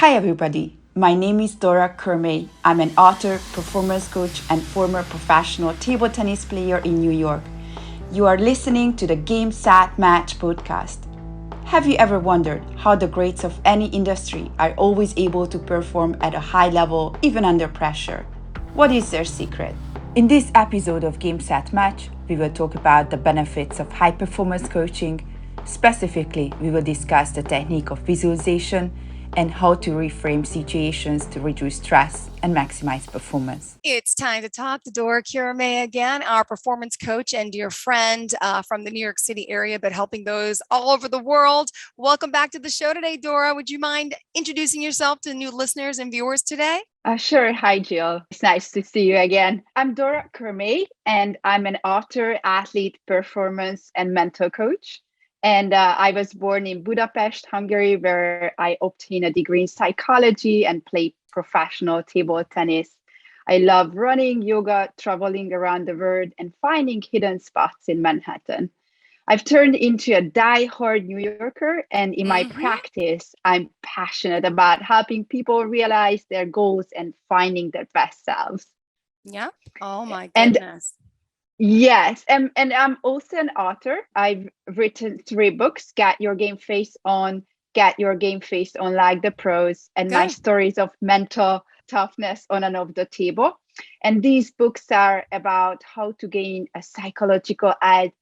Hi, everybody. My name is Dora Kurimay. I'm an author, performance coach, and former professional table tennis player in New York. You are listening to the Game Sat Match podcast. Have you ever wondered how the greats of any industry are always able to perform at a high level, even under pressure? What is their secret? In this episode of Game Sat Match, we will talk about the benefits of high performance coaching. Specifically, we will discuss the technique of visualization and how to reframe situations to reduce stress and maximize performance. It's time to talk to Dora Kurimay again, our performance coach and dear friend from the New York City area, but helping those all over the world. Welcome back to the show today, Dora. Would you mind introducing yourself to new listeners and viewers today? Sure. Hi, Jill. It's nice to see you again. I'm Dora Kurimay, and I'm an author, athlete, performance, and mental coach. And I was born in Budapest, Hungary, where I obtained a degree in psychology and played professional table tennis. I love running, yoga, traveling around the world, and finding hidden spots in Manhattan. I've turned into a die-hard New Yorker, and in my practice, I'm passionate about helping people realize their goals and finding their best selves. Yeah. Oh my And goodness. yes, and I'm also an author. I've written 3 books: Get Your Game Face On, Get Your Game Face On Like the Pros, and My Good. Stories of Mental Toughness on and Off the Table. And these books are about how to gain a psychological edge,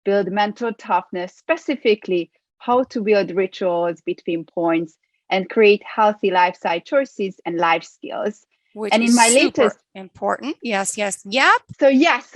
build mental toughness, specifically how to build rituals between points and create healthy lifestyle choices and life skills. Which And is in my super latest important. Yes, yes. Yep. so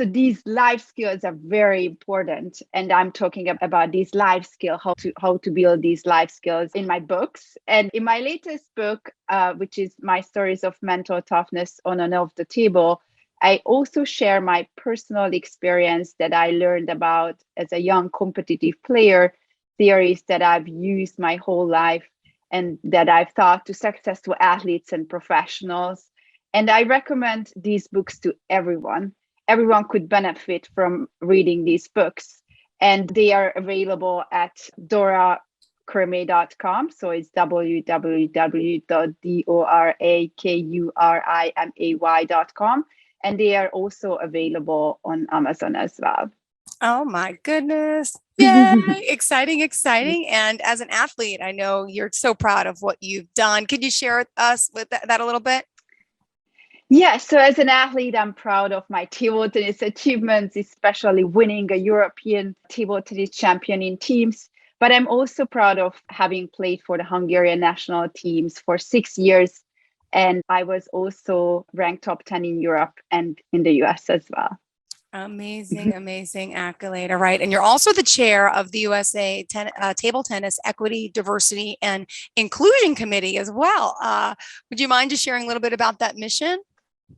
these life skills are very important, and I'm talking about these life skills, how to build these life skills in my books. And in my latest book, which is My Stories of Mental Toughness on and Off the Table, I also share my personal experience that I learned about as a young competitive player, theories that I've used my whole life and that I've taught to successful athletes and professionals. And I recommend these books to everyone. Everyone could benefit from reading these books. And they are available at dorakurimay.com. So it's www.dorakurimay.com. And they are also available on Amazon as well. Oh my goodness. Yay. Exciting, exciting. And as an athlete, I know you're so proud of what you've done. Could you share with us with that a little bit? Yeah, so as an athlete, I'm proud of my table tennis achievements, especially winning a European table tennis champion in teams. But I'm also proud of having played for the Hungarian national teams for 6 years. And I was also ranked top 10 in Europe and in the US as well. Amazing, amazing accolade. All right. And you're also the chair of the USA Table Tennis Equity, Diversity, and Inclusion Committee as well. Would you mind just sharing a little bit about that mission?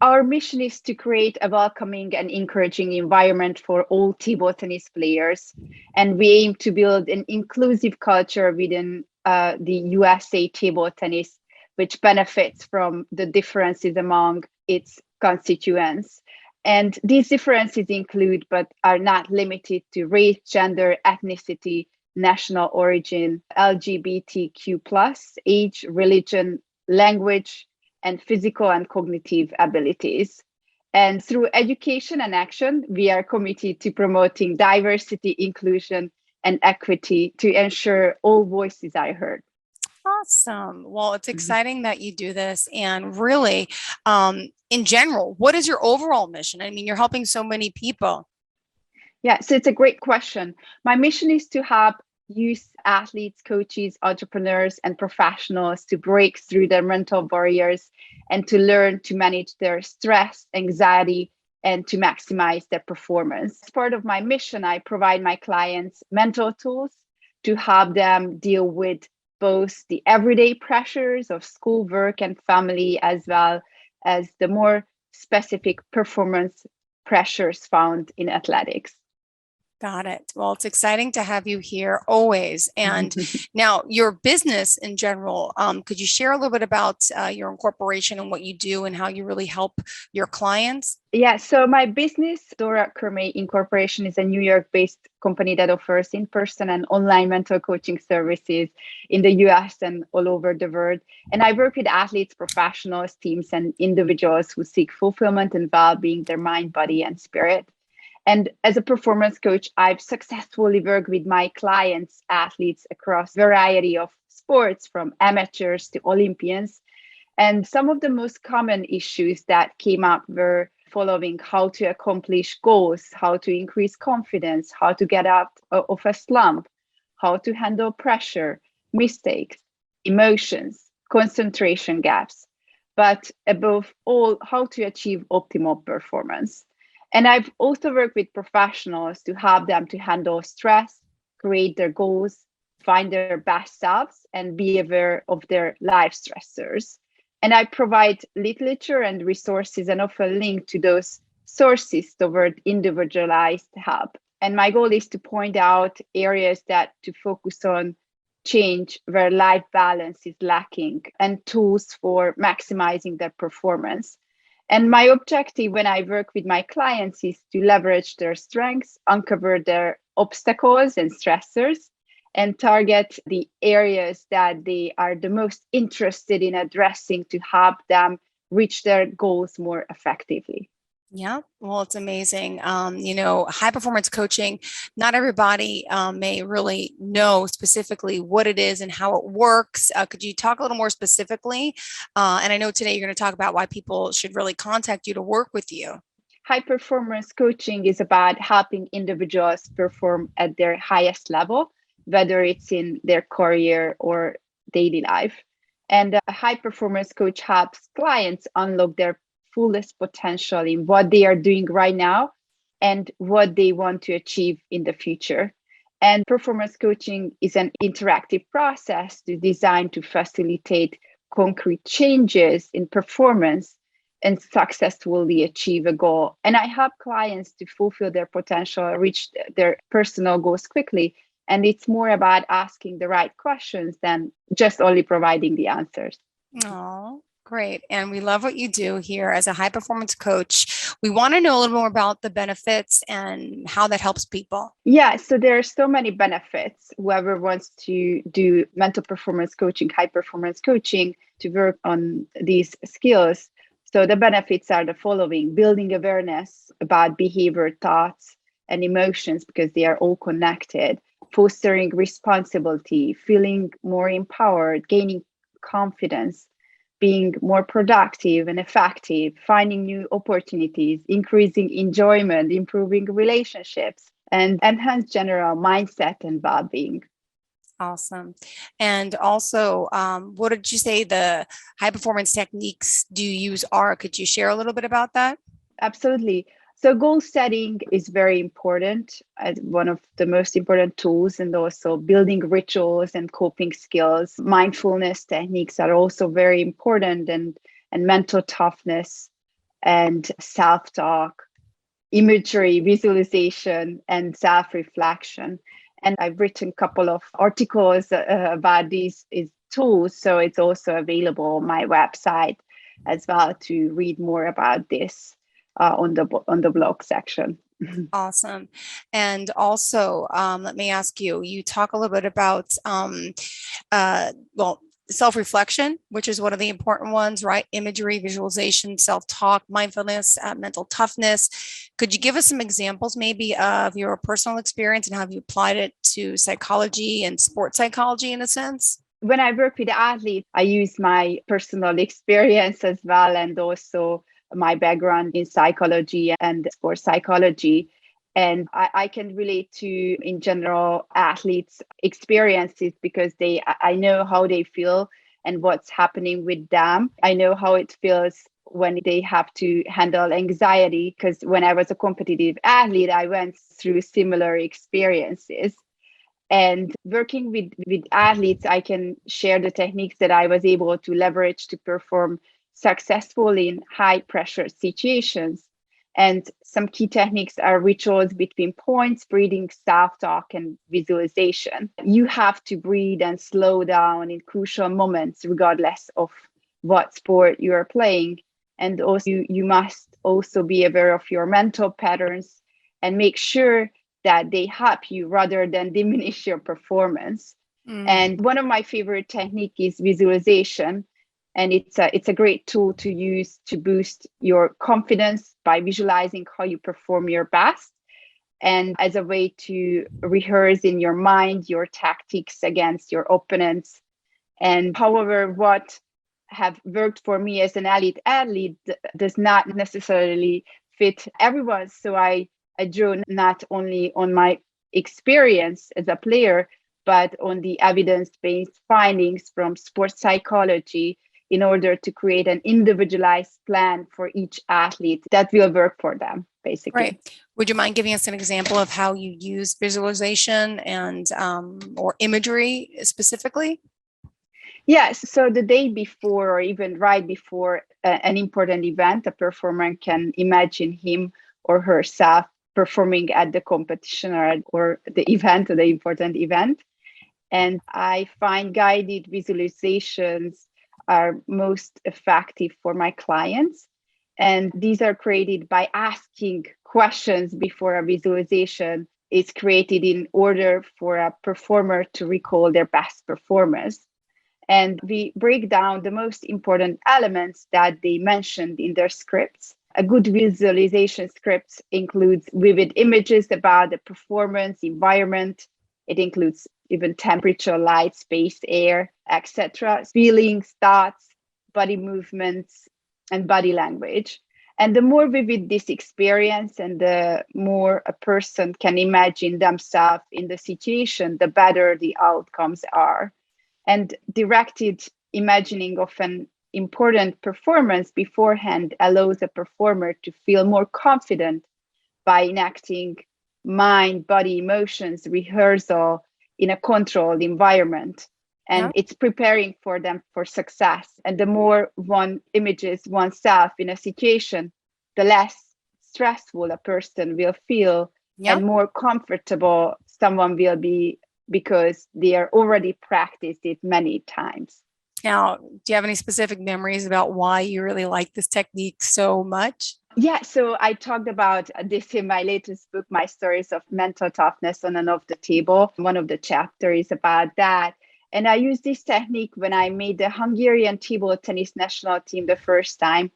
Our mission is to create a welcoming and encouraging environment for all table tennis players. And we aim to build an inclusive culture within the USA table tennis, which benefits from the differences among its constituents. And these differences include, but are not limited to, race, gender, ethnicity, national origin, LGBTQ, age, religion, language, and physical and cognitive abilities. And through education and action, we are committed to promoting diversity, inclusion, and equity to ensure all voices are heard. Awesome. Well, it's Mhm. exciting that you do this. And really, in general, what is your overall mission? I mean, you're helping so many people. Yeah, so it's a great question. My mission is to help youth athletes, coaches, entrepreneurs, and professionals to break through their mental barriers and to learn to manage their stress, anxiety, and to maximize their performance. As part of my mission, I provide my clients mental tools to help them deal with both the everyday pressures of school, work, and family, as well as the more specific performance pressures found in athletics. Got it. Well, it's exciting to have you here always. And now your business in general, could you share a little bit about your incorporation and what you do and how you really help your clients? Yeah, so my business, Dora Kurimay Incorporation, is a New York-based company that offers in-person and online mental coaching services in the US and all over the world. And I work with athletes, professionals, teams, and individuals who seek fulfillment and well-being, their mind, body, and spirit. And as a performance coach, I've successfully worked with my clients, athletes across a variety of sports, from amateurs to Olympians. And some of the most common issues that came up were following how to accomplish goals, how to increase confidence, how to get out of a slump, how to handle pressure, mistakes, emotions, concentration gaps, but above all, how to achieve optimal performance. And I've also worked with professionals to help them to handle stress, create their goals, find their best selves, and be aware of their life stressors. And I provide literature and resources and offer link to those sources toward individualized help. And my goal is to point out areas that to focus on, change where life balance is lacking, and tools for maximizing their performance. And my objective when I work with my clients is to leverage their strengths, uncover their obstacles and stressors, and target the areas that they are the most interested in addressing to help them reach their goals more effectively. Yeah, well, it's amazing. High performance coaching, not everybody may really know specifically what it is and how it works. Could you talk a little more specifically? And I know today you're going to talk about why people should really contact you to work with you. High performance coaching is about helping individuals perform at their highest level, whether it's in their career or daily life. And a high performance coach helps clients unlock their fullest potential in what they are doing right now and what they want to achieve in the future. And performance coaching is an interactive process designed to facilitate concrete changes in performance and successfully achieve a goal. And I help clients to fulfill their potential, reach their personal goals quickly. And it's more about asking the right questions than just only providing the answers. Oh, great. And we love what you do here as a high performance coach. We want to know a little more about the benefits and how that helps people. Yeah, so there are so many benefits. Whoever wants to do mental performance coaching, high performance coaching, to work on these skills. So the benefits are the following: building awareness about behavior, thoughts, and emotions, because they are all connected, fostering responsibility, feeling more empowered, gaining confidence, being more productive and effective, finding new opportunities, increasing enjoyment, improving relationships, and enhance general mindset and well-being. Awesome. And also, what did you say the high performance techniques do you use are? Could you share a little bit about that? Absolutely. So goal setting is very important as one of the most important tools, and also building rituals and coping skills. Mindfulness techniques are also very important, and mental toughness and self-talk, imagery, visualization, and self-reflection. And I've written a couple of articles about these tools, so it's also available on my website as well to read more about this on the blog section. Awesome. And also, let me ask you, you talk a little bit about, self-reflection, which is one of the important ones, right? Imagery, visualization, self-talk, mindfulness, mental toughness. Could you give us some examples maybe of your personal experience and how you applied it to psychology and sports psychology in a sense? When I work with athletes, I use my personal experience as well, and also my background in psychology and sports psychology. And I can relate to, in general, athletes' experiences, because I know how they feel and what's happening with them. I know how it feels when they have to handle anxiety, because when I was a competitive athlete, I went through similar experiences. And working with athletes, I can share the techniques that I was able to leverage to perform successfully in high pressure situations. And some key techniques are rituals between points, breathing, self-talk, and visualization. You have to breathe and slow down in crucial moments, regardless of what sport you are playing. And also, you must also be aware of your mental patterns and make sure that they help you rather than diminish your performance. And one of my favorite techniques is visualization. And it's a great tool to use to boost your confidence by visualizing how you perform your best, and as a way to rehearse in your mind your tactics against your opponents. And however, what have worked for me as an elite athlete does not necessarily fit everyone. So I draw not only on my experience as a player, but on the evidence-based findings from sports psychology in order to create an individualized plan for each athlete that will work for them, basically. Right. Would you mind giving us an example of how you use visualization and or imagery specifically? Yes. So the day before, or even right before an important event, a performer can imagine him or herself performing at the competition or the event, or the important event. And I find guided visualizations are most effective for my clients. And these are created by asking questions before a visualization is created in order for a performer to recall their best performance. And we break down the most important elements that they mentioned in their scripts. A good visualization script includes vivid images about the performance environment. It includes even temperature, light, space, air, etc., feelings, thoughts, body movements, and body language. And the more vivid this experience and the more a person can imagine themselves in the situation, the better the outcomes are. And directed imagining of an important performance beforehand allows a performer to feel more confident by enacting mind, body, emotions, rehearsal in a controlled environment. And it's preparing for them for success. And the more one images oneself in a situation, the less stressful a person will feel and more comfortable someone will be, because they are already practiced it many times. Now, do you have any specific memories about why you really like this technique so much? Yeah, so I talked about this in my latest book, My Stories of Mental Toughness on and Off the Table. One of the chapters is about that. And I used this technique when I made the Hungarian table tennis national team the first time.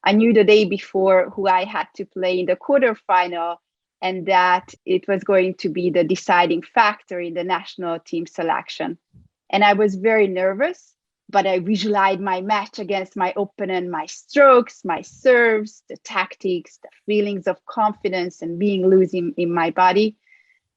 I knew the day before who I had to play in the quarterfinal, and that it was going to be the deciding factor in the national team selection. And I was very nervous, but I visualized my match against my opponent, my strokes, my serves, the tactics, the feelings of confidence and being loose in my body.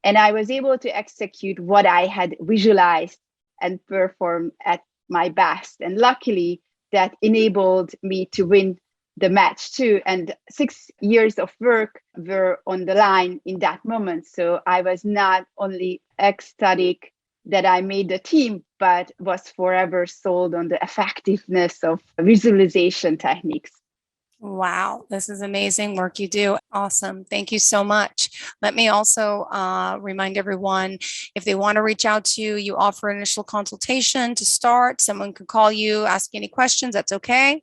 And I was able to execute what I had visualized and perform at my best. And luckily, that enabled me to win the match too. And 6 years of work were on the line in that moment. So I was not only ecstatic that I made the team, but was forever sold on the effectiveness of visualization techniques. Wow, this is amazing work you do. Awesome. Thank you so much. Let me also remind everyone, if they want to reach out to you, you offer initial consultation to start. Someone could call you, ask any questions. That's okay?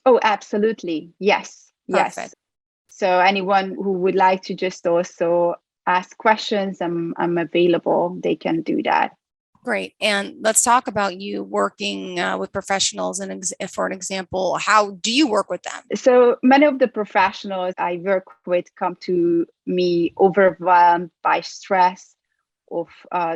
Oh, absolutely. Yes. Perfect. Yes. So anyone who would like to just also ask questions, I'm available. They can do that. Great. And let's talk about you working with professionals. And for an example, how do you work with them? So many of the professionals I work with come to me overwhelmed by stress of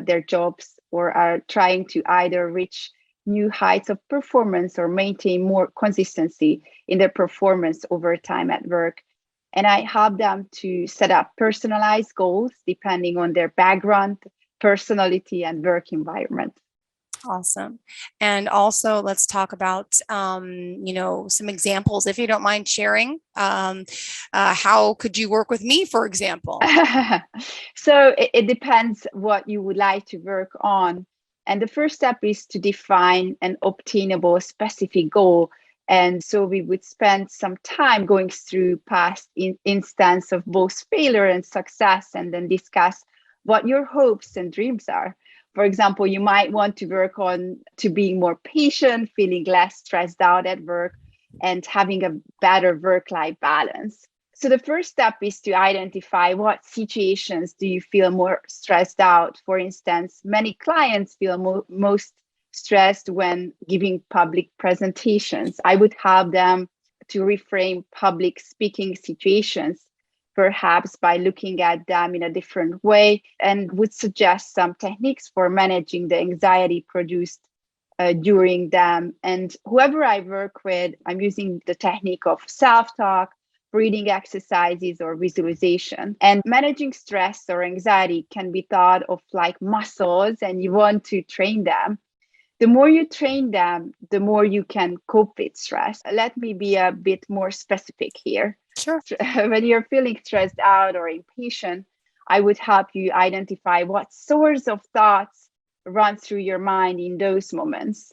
their jobs, or are trying to either reach new heights of performance or maintain more consistency in their performance over time at work. And I help them to set up personalized goals depending on their background, personality, and work environment. Awesome. And also let's talk about, some examples, if you don't mind sharing. How could you work with me, for example? So it depends what you would like to work on. And the first step is to define an obtainable specific goal And so we would spend some time going through past instance of both failure and success, and then discuss what your hopes and dreams are. For example, you might want to work on to being more patient, feeling less stressed out at work, and having a better work-life balance. So the first step is to identify what situations do you feel more stressed out. For instance, many clients feel most stressed when giving public presentations. I would help them to reframe public speaking situations, perhaps by looking at them in a different way, and would suggest some techniques for managing the anxiety produced during them. And whoever I work with, I'm using the technique of self-talk, breathing exercises, or visualization. And managing stress or anxiety can be thought of like muscles, and you want to train them. The more you train them, the more you can cope with stress. Let me be a bit more specific here. Sure. When you're feeling stressed out or impatient, I would help you identify what sorts of thoughts run through your mind in those moments.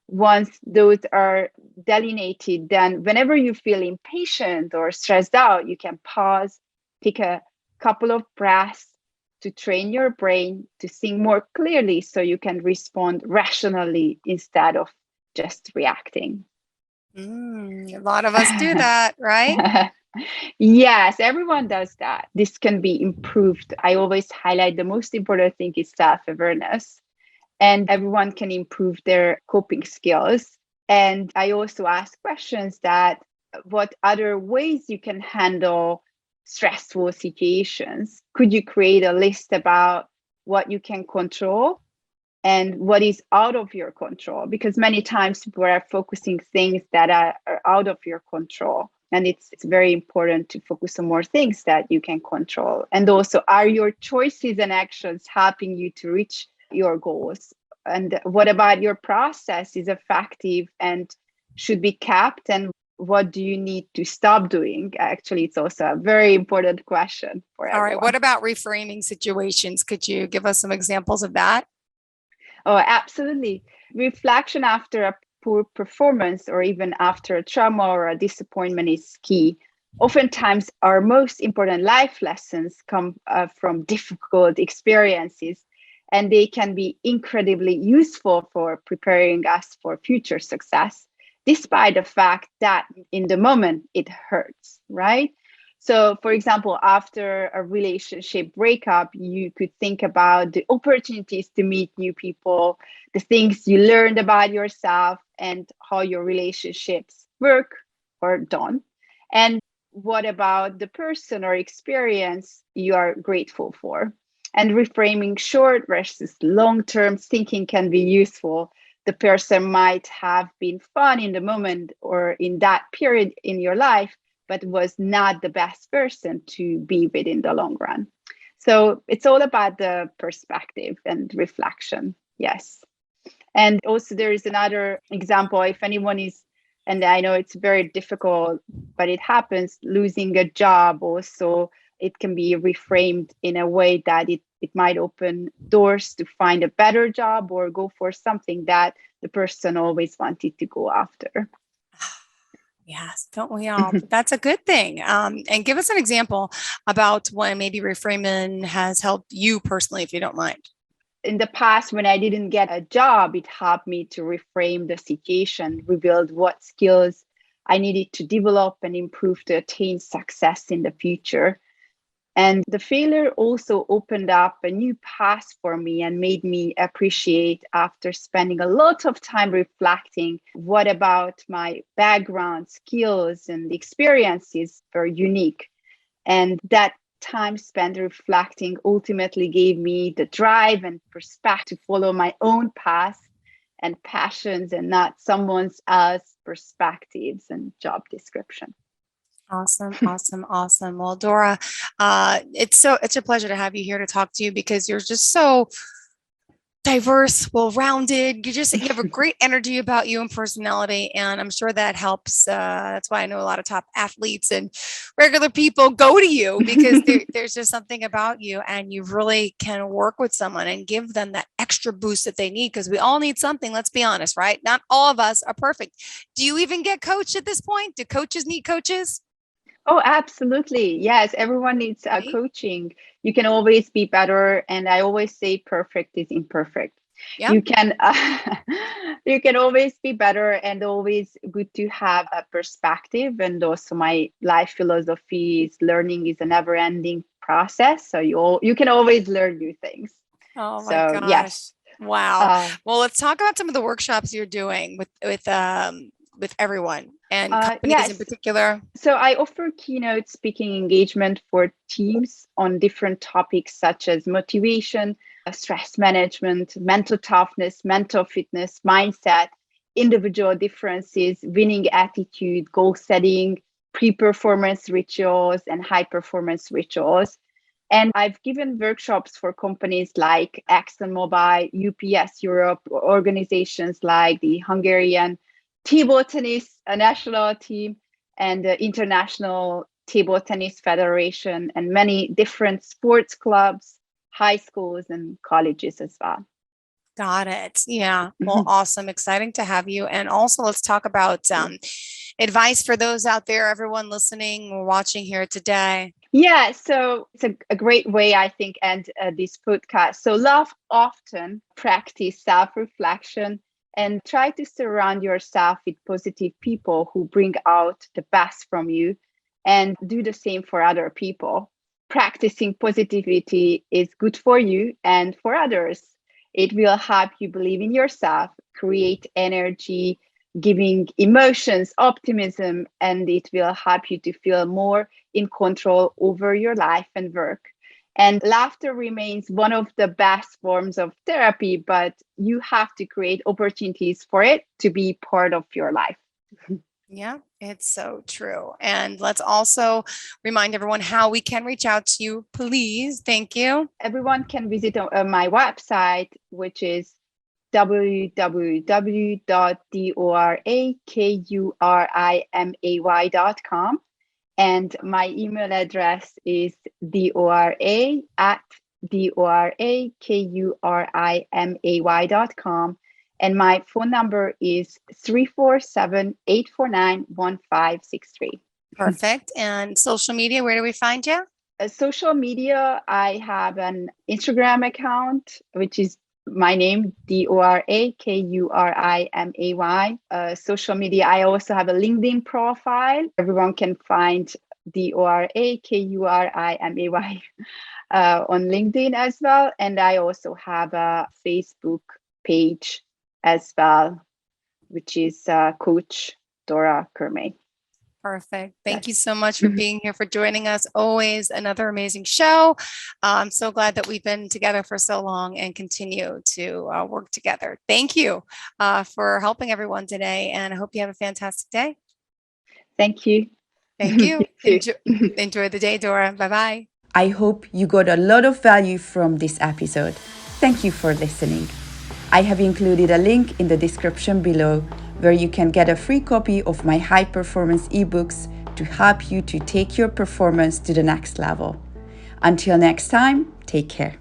Once those are delineated, then whenever you feel impatient or stressed out, you can pause, take a couple of breaths to train your brain to think more clearly so you can respond rationally instead of just reacting. A lot of us do that, right? Yes, everyone does that. This can be improved. I always highlight the most important thing is self-awareness, and everyone can improve their coping skills. And I also ask questions that what other ways you can handle stressful situations? Could you create a list about what you can control and what is out of your control? Because many times people are focusing things that are out of your control. And it's very important to focus on more things that you can control. And also, are your choices and actions helping you to reach your goals? And what about your process is effective and should be kept? And what do you need to stop doing? Actually, it's also a very important question for everyone. All right. What about reframing situations? Could you give us some examples of that? Oh, absolutely. Reflection after a poor performance or even after a trauma or a disappointment is key. Oftentimes, our most important life lessons come from difficult experiences, and they can be incredibly useful for preparing us for future success, despite the fact that in the moment it hurts, right? So, for example, after a relationship breakup, you could think about the opportunities to meet new people, the things you learned about yourself, and how your relationships work or don't. And what about the person or experience you are grateful for? And reframing short versus long-term thinking can be useful. The person might have been fun in the moment or in that period in your life, but was not the best person to be with in the long run. So it's all about the perspective and reflection. Yes. And also there is another example. If anyone is, and I know it's very difficult, but it happens, losing a job also, it can be reframed in a way that it might open doors to find a better job or go for something that the person always wanted to go after. Yes, don't we all? But that's a good thing. And give us an example about when maybe reframing has helped you personally, if you don't mind. In the past, when I didn't get a job, it helped me to reframe the situation, revealed what skills I needed to develop and improve to attain success in the future. And the failure also opened up a new path for me and made me appreciate, after spending a lot of time reflecting, what about my background, skills, and experiences were unique. And that time spent reflecting ultimately gave me the drive and perspective to follow my own path and passions and not someone else's perspectives and job description. Awesome, awesome, awesome. Well, Dora, it's a pleasure to have you here to talk to you because you're just so diverse, well-rounded. You have a great energy about you and personality, and I'm sure that helps. That's why I know a lot of top athletes and regular people go to you because there's just something about you, and you really can work with someone and give them that extra boost that they need, because we all need something. Let's be honest, right? Not all of us are perfect. Do you even get coached at this point? Do coaches need coaches? Oh, absolutely. Yes, everyone needs Right? coaching. You can always be better, and I always say perfect is imperfect. Yeah. You can you can always be better, and always good to have a perspective. And also, my life philosophy is learning is a never-ending process. So you can always learn new things. Oh my So gosh. yes. Wow. Uh, Well, let's talk about some of the workshops you're doing with everyone and companies in yes. particular. So I offer keynote speaking engagement for teams on different topics such as motivation, stress management, mental toughness, mental fitness, mindset, individual differences, winning attitude, goal setting, pre-performance rituals, and high performance rituals. And I've given workshops for companies like ExxonMobil, UPS Europe, organizations like the Hungarian table tennis national team and the International Table Tennis Federation, and many different sports clubs, high schools, and colleges as well. Got it. Yeah. Well, awesome. Exciting to have you. And also, let's talk about advice for those out there, everyone listening or watching here today. Yeah, so it's a great way, I think, end this podcast. So laugh often, practice self-reflection, and try to surround yourself with positive people who bring out the best from you, and do the same for other people. Practicing positivity is good for you and for others. It will help you believe in yourself, create energy, giving emotions, optimism, and it will help you to feel more in control over your life and work. And laughter remains one of the best forms of therapy, but you have to create opportunities for it to be part of your life. Yeah, it's so true. And let's also remind everyone how we can reach out to you, please. Thank you. Everyone can visit my website, which is www.dorakurimay.com. And my email address is dora@dorakurimay.com. And my phone number is 347-849-1563. Perfect. And social media, where do we find you? Social media, I have an Instagram account, which is my name, DORAKURIMAY. Social media, I also have a LinkedIn profile. Everyone can find DORAKURIMAY on LinkedIn as well. And I also have a Facebook page as well, which is Coach Dora Kurimay. Perfect. Thank you so much for being here, for joining us. Always another amazing show. I'm so glad that we've been together for so long and continue to work together. Thank you for helping everyone today. And I hope you have a fantastic day. Thank you. Thank you. Enjoy the day, Dora. Bye-bye. I hope you got a lot of value from this episode. Thank you for listening. I have included a link in the description below where you can get a free copy of my high performance ebooks to help you to take your performance to the next level. Until next time, take care.